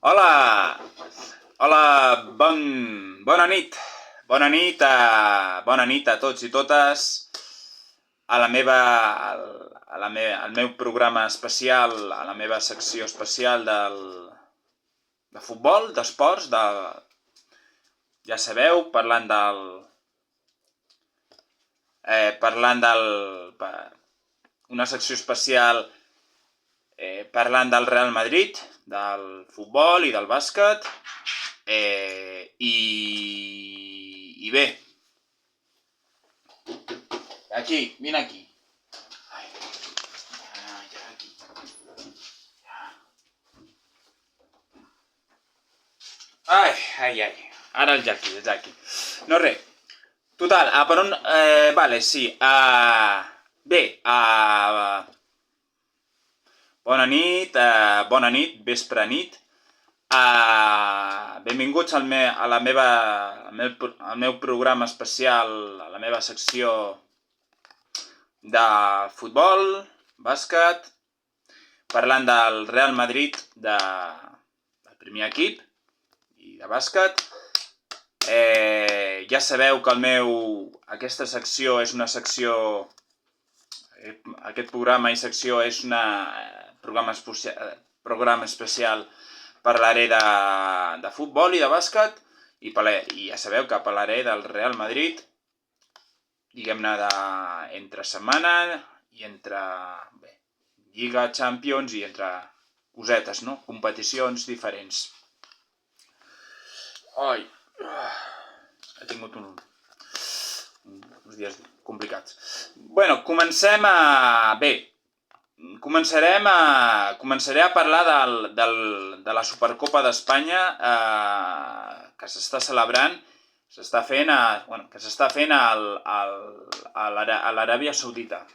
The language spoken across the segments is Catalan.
Hola! Hola, bona nit. Bona nit a tots i totes a la meva, al meu programa especial, a la meva secció especial de futbol, d'esports, ja sabeu, una secció especial parlant del Real Madrid, del futbol i del bàsquet, i bé, aquí, vine aquí. Ai, ara el Jackie. No res. Total, per on... vale, sí. Bé, bona nit, vespre nit. Benvinguts al meu programa especial, a la meva secció de futbol, bàsquet, parlant del Real Madrid, del primer equip, i de bàsquet. Ja sabeu que aquesta secció és una secció... Aquest programa i secció és un programa especial parlaré de futbol i de bàsquet, i ja sabeu que parlaré del Real Madrid, diguem-ne, entre setmana i entre Lliga, Champions i entre cosetes, no? Competicions diferents. Ai, he tingut uns dies complicats. Bueno, començaré a parlar de la Supercopa d'Espanya que s'està celebrant, que s'està fent a l'Aràbia Saudita.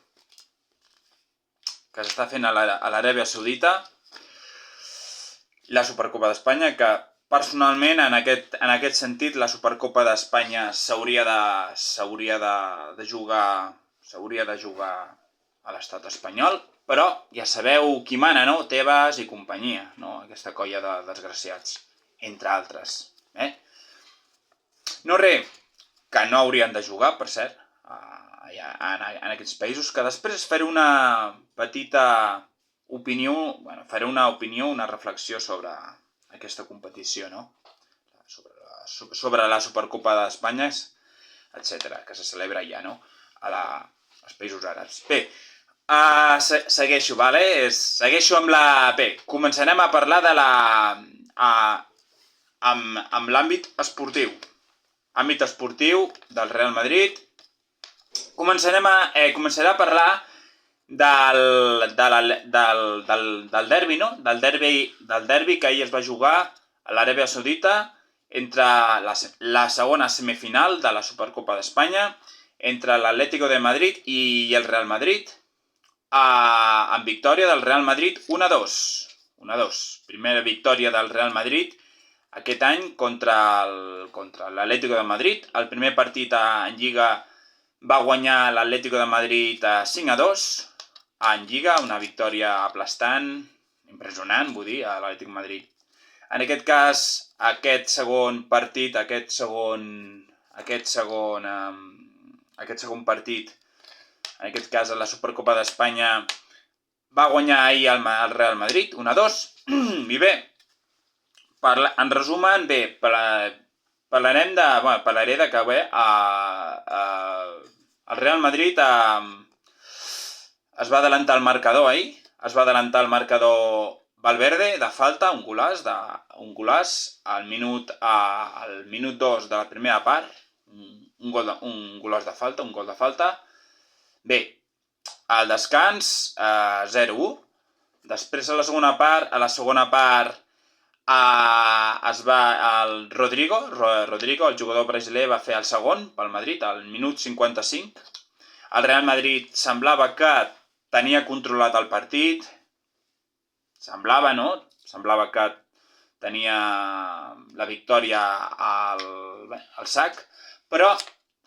La Supercopa d'Espanya, que personalment, en aquest sentit, la Supercopa d'Espanya s'hauria de jugar a l'estat espanyol, però ja sabeu qui mana, no? Tebas i companyia, no? Aquesta colla de desgraciats, entre altres. No res, que no haurien de jugar, per cert, en aquests països, que després faré una petita opinió, una reflexió sobre aquesta competició, no? Sobre la Supercopa d'Espanya, etc., que se celebra ja, no? Als països àrabs. Bé, segueixo, vale? Segueixo amb Bé, començarem a parlar amb l'àmbit esportiu. Àmbit esportiu del Real Madrid. Començaré a parlar del derbi, no? Del derbi que ahir es va jugar a l'Aràbia Saudita entre la segona semifinal de la Supercopa d'Espanya, entre l'Atlético de Madrid i el Real Madrid, amb victòria del Real Madrid 1-2. 1-2. Primera victòria del Real Madrid aquest any contra l'Atlético de Madrid. El primer partit en Lliga va guanyar l'Atlético de Madrid 5-2 en Lliga, una victòria aplastant, impressionant, vull dir, a l'Atlético de Madrid. En aquest cas, aquest segon partit, en aquest cas a la Supercopa d'Espanya, va guanyar ahir el Real Madrid 1-2. I bé, en resumen, parlaré de que el Real Madrid es va adelantar el marcador ahir, Valverde de falta, un golaç al minut 2 de la primera part, un golaç de falta, un gol de falta. Bé, al descans 0-1. Després a la segona part el Rodrigo, el jugador brasiler, va fer el segon pel Madrid al minut 55. El Real Madrid semblava que tenia controlat el partit, semblava que tenia la victòria al sac, però,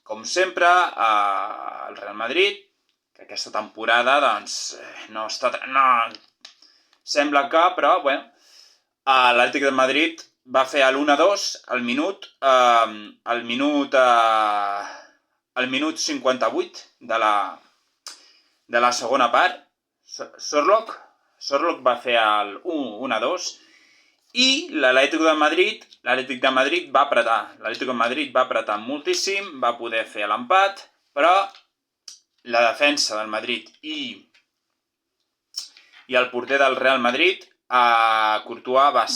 com sempre, el Real Madrid, que aquesta temporada, doncs, no sembla que, però, bueno, l'Atlètic de Madrid va fer l'1-2 al minut 58 de la segona part. Sorlock va fer el 1-2 i l'Atlètic de Madrid va apretar. L'Atlètic de Madrid va apretar moltíssim, va poder fer l'empat, però la defensa del Madrid i el porter del Real Madrid, Courtois, van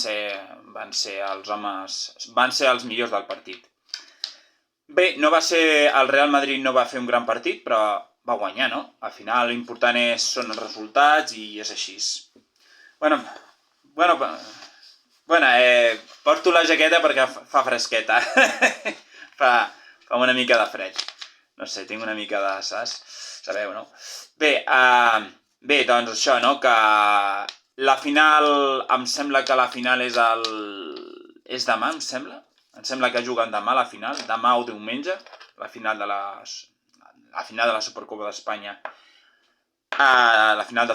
ser els millors del partit. Bé, el Real Madrid no va fer un gran partit, però va guanyar, no? Al final l'important són els resultats i és així. Bueno, porto la jaqueta perquè fa fresqueta. fa una mica de fred. No sé, tinc una mica de saps? Sabeu, no? Bé, doncs això, no? Que la final, em sembla que la final és demà, em sembla. Em sembla que juguen demà la final, demà o diumenge, la final de la Supercopa d'Espanya. La final de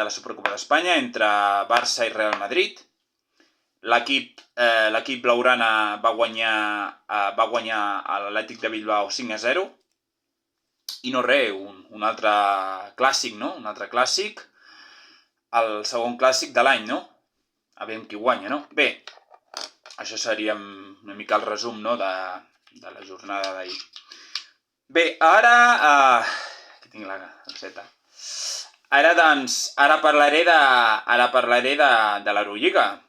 la Supercopa d'Espanya entre Barça i Real Madrid. L'equip blaugrana va guanyar l'Atlètic de Bilbao 5-0. I no res, un altre clàssic, no? Un altre clàssic, el segon clàssic de l'any, no? A veure qui guanya, no? Bé, això seria una mica el resum, no?, de la jornada d'ahir. Bé, ara... Aquí tinc la calceta. Ara parlaré de l'Eurolliga.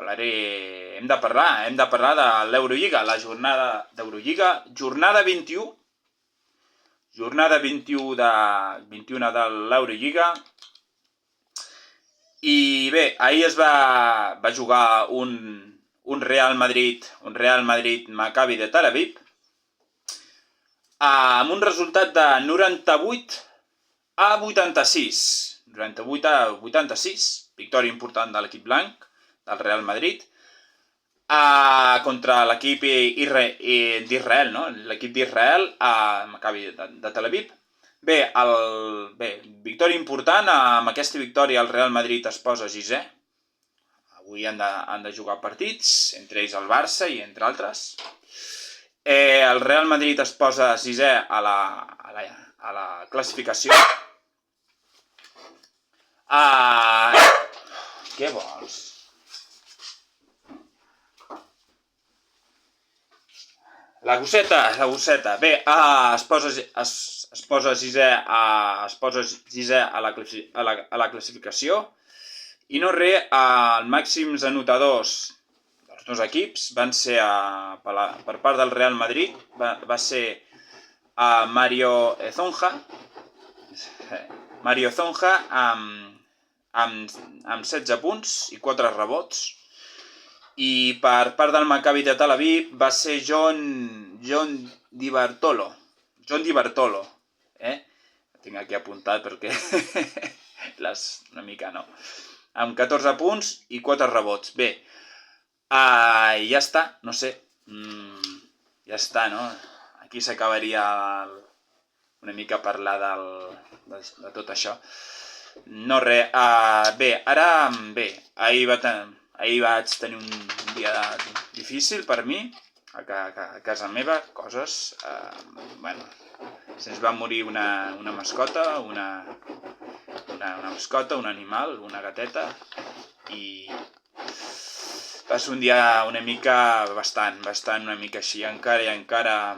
Hem de parlar de l'Eurolliga, la jornada d'Eurolliga, jornada 21. Jornada 21 de l'Eurolliga. I bé, ahir es va jugar un Real Madrid Maccabi de Tel Aviv amb un resultat de 98-86. 98-86, victòria important de l'equip blanc, del Real Madrid, contra l'equip d'Israel, no? L'equip d'Israel, Maccabi de Tel Aviv. Bé, victòria important. Amb aquesta victòria el Real Madrid es posa 6è. Avui han de jugar partits, entre ells el Barça i entre altres. El Real Madrid es posa 6è a la classificació. Què vols? La gosseta. Bé, es posa 6è a la classificació. I no res, els màxims anotadors dels dos equips van ser, per part del Real Madrid, va ser Mario Zonja amb 16 punts i 4 rebots. I per part del Maccabi de Tel Aviv va ser John Di Bartolo. Tinc aquí apuntat perquè una mica no. Amb 14 punts i 4 rebots. Bé, ja està, no sé. Ja està, no? Aquí s'acabaria una mica parlar de tot això. No res. Bé, ahir vaig tenir un dia difícil per mi, a casa meva, coses. Se'ns va morir una mascota, una mascota, un animal, una gateta, i va ser un dia una mica bastant una mica així. Encara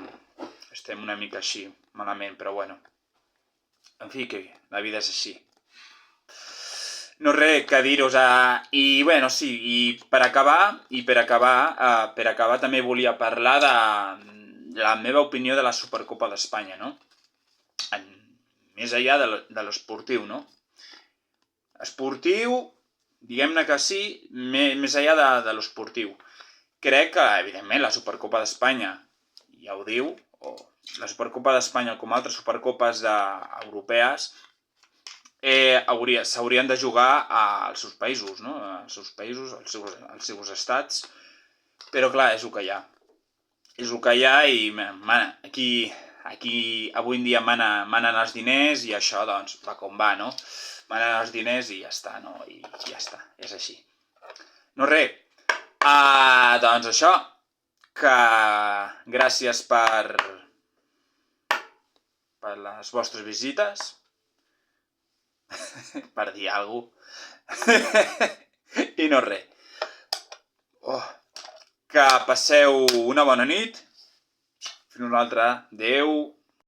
estem una mica així, malament, però bueno. En fi, que la vida és així. No res que dir-vos. I bueno, sí, i per acabar també volia parlar de la meva opinió de la Supercopa d'Espanya, no? Més enllà de l'esportiu, no? Esportiu, diguem-ne que sí, més enllà de l'esportiu. Crec que, evidentment, la Supercopa d'Espanya, ja ho diu, o la Supercopa d'Espanya com altres supercopes europees, s'haurien de jugar als seus països, no? Als seus països, als seus estats, però clar, és el que hi ha. És el que hi ha i aquí avui en dia manen els diners i això doncs va com va, no? Manen els diners i ja està, no? I ja està, és així. No res. Doncs això, que gràcies per les vostres visites, per dir alguna cosa, i no res. Que passeu una bona nit. Fins una altra. Adéu.